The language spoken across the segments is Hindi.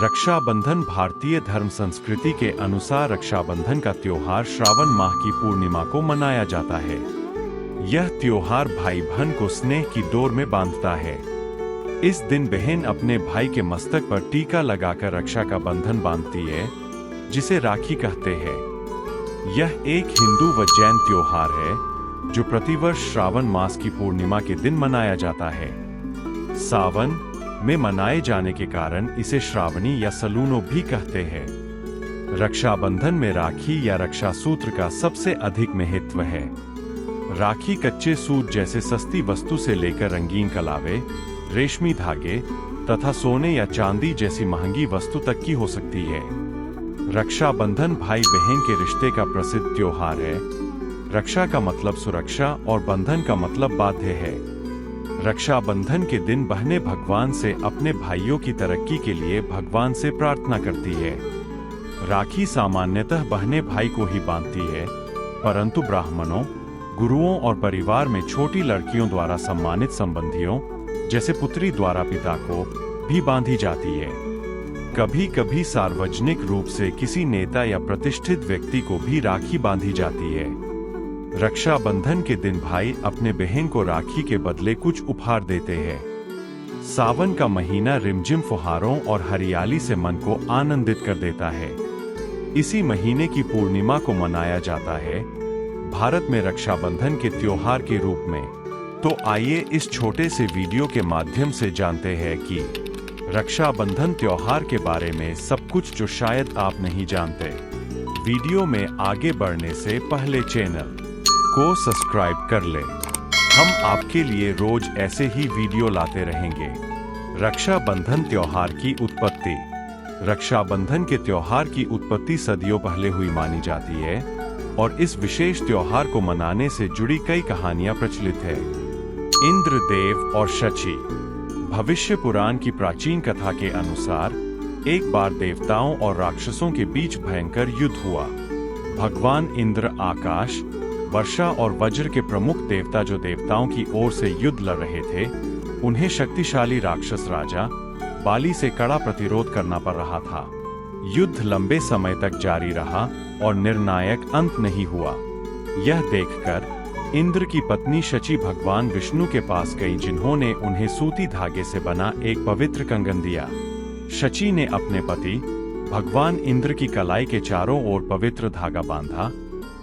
रक्षाबंधन भारतीय धर्म संस्कृति के अनुसार रक्षाबंधन का त्योहार श्रावण माह की पूर्णिमा को मनाया जाता है। यह त्योहार भाई बहन को स्नेह की डोर में बांधता है। इस दिन बहन अपने भाई के मस्तक पर टीका लगाकर रक्षा का बंधन बांधती है, जिसे राखी कहते हैं। यह एक हिंदू व जैन त्योहार है जो प्रतिवर्ष श्रावण मास की पूर्णिमा के दिन मनाया जाता है। सावन में मनाए जाने के कारण इसे श्रावणी या सलूनो भी कहते हैं। रक्षाबंधन में राखी या रक्षा सूत्र का सबसे अधिक महत्व है। राखी कच्चे सूत जैसे सस्ती वस्तु से लेकर रंगीन कलावे, रेशमी धागे तथा सोने या चांदी जैसी महंगी वस्तु तक की हो सकती है। रक्षाबंधन भाई बहन के रिश्ते का प्रसिद्ध त्योहार है। रक्षा का मतलब सुरक्षा और बंधन का मतलब बाध्य है। रक्षाबंधन के दिन बहनें भगवान से अपने भाइयों की तरक्की के लिए भगवान से प्रार्थना करती है। राखी सामान्यतः बहनें भाई को ही बांधती है, परंतु ब्राह्मणों, गुरुओं और परिवार में छोटी लड़कियों द्वारा सम्मानित संबंधियों जैसे पुत्री द्वारा पिता को भी बांधी जाती है। कभी कभी सार्वजनिक रूप से किसी नेता या प्रतिष्ठित व्यक्ति को भी राखी बांधी जाती है। रक्षाबंधन के दिन भाई अपने बहन को राखी के बदले कुछ उपहार देते हैं। सावन का महीना रिमझिम फुहारों और हरियाली से मन को आनंदित कर देता है। इसी महीने की पूर्णिमा को मनाया जाता है भारत में रक्षाबंधन के त्योहार के रूप में। तो आइए इस छोटे से वीडियो के माध्यम से जानते हैं कि रक्षाबंधन त्योहार के बारे में सब कुछ जो शायद आप नहीं जानते। वीडियो में आगे बढ़ने से पहले चैनल को सब्सक्राइब कर ले। हम आपके लिए रोज ऐसे ही वीडियो लाते रहेंगे। रक्षाबंधन त्योहार की उत्पत्ति। रक्षाबंधन के त्योहार की उत्पत्ति सदियों पहले हुई मानी जाती है और इस विशेष त्योहार को मनाने से जुड़ी कई कहानियां प्रचलित है। इंद्रदेव और शची। भविष्य पुराण की प्राचीन कथा के अनुसार एक बार देवताओं और राक्षसों के बीच भयंकर युद्ध हुआ। भगवान इंद्र आकाश, वर्षा और वज्र के प्रमुख देवता जो देवताओं की ओर से युद्ध लड़ रहे थे, उन्हें शक्तिशाली राक्षस राजा बाली से कड़ा प्रतिरोध करना पड़ रहा था। युद्ध लंबे समय तक जारी रहा और निर्णायक अंत नहीं हुआ। यह देखकर इंद्र की पत्नी शची भगवान विष्णु के पास गई, जिन्होंने उन्हें सूती धागे से बना एक पवित्र कंगन दिया। शची ने अपने पति भगवान इंद्र की कलाई के चारों ओर पवित्र धागा बांधा,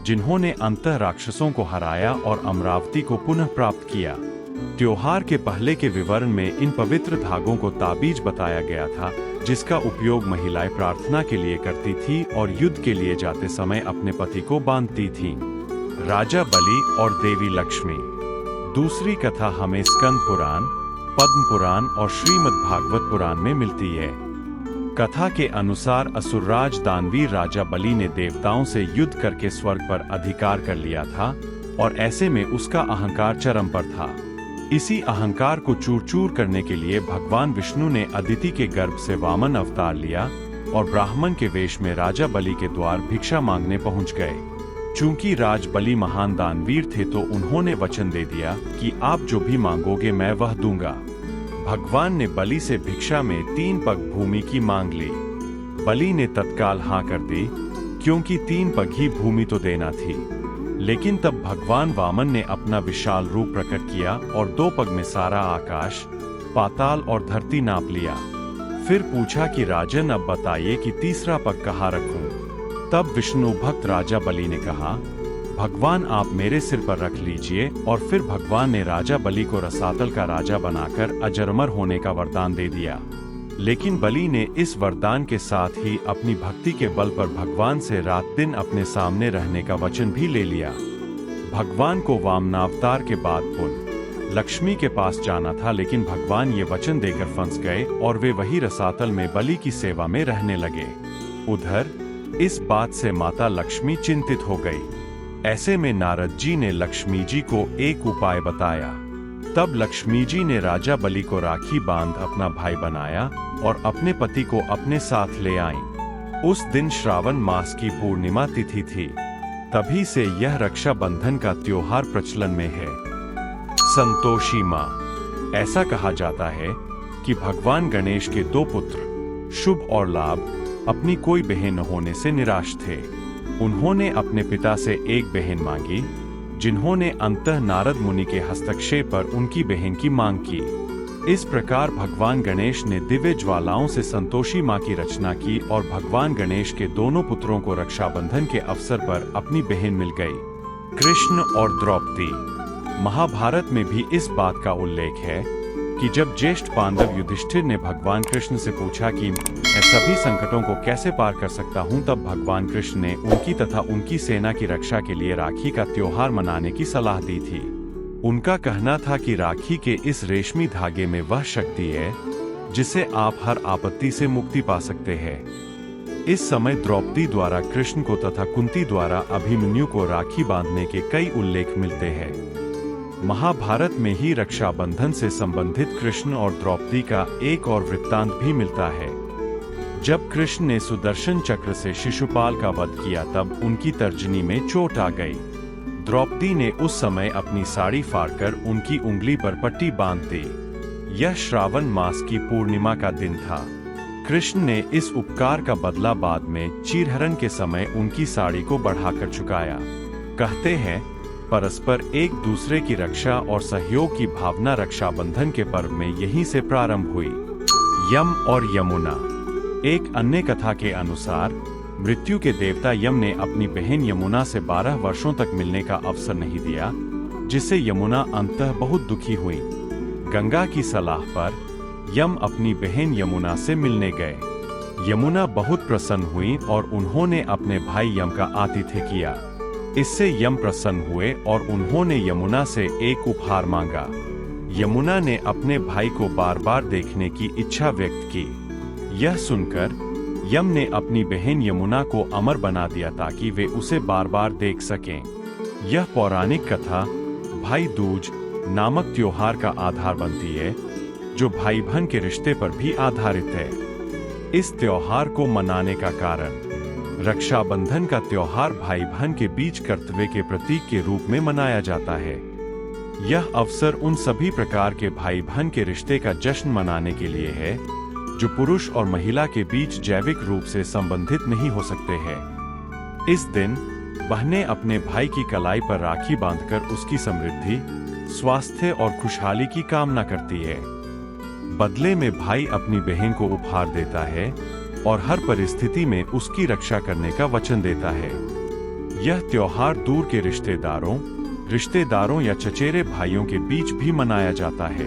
जिन्होंने अंततः राक्षसों को हराया और अमरावती को पुनः प्राप्त किया। त्योहार के पहले के विवरण में इन पवित्र धागों को ताबीज बताया गया था, जिसका उपयोग महिलाएं प्रार्थना के लिए करती थी और युद्ध के लिए जाते समय अपने पति को बांधती थीं। राजा बलि और देवी लक्ष्मी। दूसरी कथा हमें स्कंद पुराण, पद्म पुराण और श्रीमद् भागवत पुराण में मिलती है। कथा के अनुसार असुरराज दानवीर राजा बलि ने देवताओं से युद्ध करके स्वर्ग पर अधिकार कर लिया था और ऐसे में उसका अहंकार चरम पर था। इसी अहंकार को चूर चूर करने के लिए भगवान विष्णु ने अदिति के गर्भ से वामन अवतार लिया और ब्राह्मण के वेश में राजा बलि के द्वार भिक्षा मांगने पहुंच गए। चूंकि राज बलि महान दानवीर थे तो उन्होंने वचन दे दिया कि आप जो भी मांगोगे मैं वह दूंगा। भगवान ने बलि से भिक्षा में 3 पग भूमि की मांग ली। बलि ने तत्काल हाँ कर दी, क्योंकि 3 पग ही भूमि तो देना थी। लेकिन तब भगवान वामन ने अपना विशाल रूप प्रकट किया और 2 पग में सारा आकाश, पाताल और धरती नाप लिया। फिर पूछा कि राजन अब बताइए कि तीसरा पग कहाँ रखूं। तब विष्णु भक्त राजा बलि ने कहा, भगवान आप मेरे सिर पर रख लीजिए। और फिर भगवान ने राजा बलि को रसातल का राजा बनाकर अजरमर होने का वरदान दे दिया। लेकिन बलि ने इस वरदान के साथ ही अपनी भक्ति के बल पर भगवान से रात दिन अपने सामने रहने का वचन भी ले लिया। भगवान को वामनावतार के बाद पुनः लक्ष्मी के पास जाना था, लेकिन भगवान ये वचन देकर फंस गए और वे वही रसातल में बलि की सेवा में रहने लगे। उधर इस बात से माता लक्ष्मी चिंतित हो गई। ऐसे में नारद जी ने लक्ष्मी जी को एक उपाय बताया। तब लक्ष्मी जी ने राजा बलि को राखी बांध अपना भाई बनाया और अपने पति को अपने साथ ले आईं। उस दिन श्रावण मास की पूर्णिमा तिथि थी। तभी से यह रक्षाबंधन का त्योहार प्रचलन में है। संतोषी माँ। ऐसा कहा जाता है कि भगवान गणेश के 2 पुत्र शुभ और लाभ। अपनी कोई बहन न होने से निराश थे। उन्होंने अपने पिता से एक बहन मांगी, जिन्होंने अंततः नारद मुनि के हस्तक्षेप पर उनकी बहन की मांग की। इस प्रकार भगवान गणेश ने दिव्य ज्वालाओं से संतोषी मां की रचना की और भगवान गणेश के दोनों पुत्रों को रक्षाबंधन के अवसर पर अपनी बहन मिल गई, कृष्ण और द्रौपदी। महाभारत में भी इस बात का उल्लेख है कि जब ज्येष्ठ पांडव युधिष्ठिर ने भगवान कृष्ण से पूछा कि मैं सभी संकटों को कैसे पार कर सकता हूं, तब भगवान कृष्ण ने उनकी तथा उनकी सेना की रक्षा के लिए राखी का त्योहार मनाने की सलाह दी थी। उनका कहना था कि राखी के इस रेशमी धागे में वह शक्ति है जिससे आप हर आपत्ति से मुक्ति पा सकते हैं। इस समय द्रौपदी द्वारा कृष्ण को तथा कुंती द्वारा अभिमन्यु को राखी बांधने के कई उल्लेख मिलते हैं। महाभारत में ही रक्षाबंधन से संबंधित कृष्ण और द्रौपदी का एक और वृत्तांत भी मिलता है। जब कृष्ण ने सुदर्शन चक्र से शिशुपाल का वध किया, तब उनकी तर्जनी में चोट आ गई। द्रौपदी ने उस समय अपनी साड़ी फाड़कर उनकी उंगली पर पट्टी बांध दी। यह श्रावण मास की पूर्णिमा का दिन था। कृष्ण ने इस उपकार का बदला बाद में चीरहरण के समय उनकी साड़ी को बढ़ाकर चुकाया। कहते हैं, परस्पर एक दूसरे की रक्षा और सहयोग की भावना रक्षाबंधन के पर्व में यहीं से प्रारंभ हुई। यम और यमुना। एक अन्य कथा के अनुसार मृत्यु के देवता यम ने अपनी बहन यमुना से 12 वर्षों तक मिलने का अवसर नहीं दिया, जिससे यमुना अंततः बहुत दुखी हुई। गंगा की सलाह पर यम अपनी बहन यमुना से मिलने गए। यमुना बहुत प्रसन्न हुई और उन्होंने अपने भाई यम का आतिथ्य किया। इससे यम प्रसन्न हुए और उन्होंने यमुना से एक उपहार मांगा। यमुना ने अपने भाई को बार बार देखने की इच्छा व्यक्त की। यह सुनकर यम ने अपनी बहन यमुना को अमर बना दिया ताकि वे उसे बार बार देख सकें। यह पौराणिक कथा भाई दूज नामक त्योहार का आधार बनती है, जो भाई बहन के रिश्ते पर भी आधारित है। इस त्योहार को मनाने का कारण, रक्षाबंधन का त्योहार भाई बहन के बीच कर्तव्य के प्रतीक के रूप में मनाया जाता है। यह अवसर उन सभी प्रकार के भाई बहन के रिश्ते का जश्न मनाने के लिए है जो पुरुष और महिला के बीच जैविक रूप से संबंधित नहीं हो सकते हैं। इस दिन बहनें अपने भाई की कलाई पर राखी बांधकर उसकी समृद्धि, स्वास्थ्य और खुशहाली की कामना करती है। बदले में भाई अपनी बहन को उपहार देता है और हर परिस्थिति में उसकी रक्षा करने का वचन देता है। यह त्योहार दूर के रिश्तेदारों या चचेरे भाइयों के बीच भी मनाया जाता है।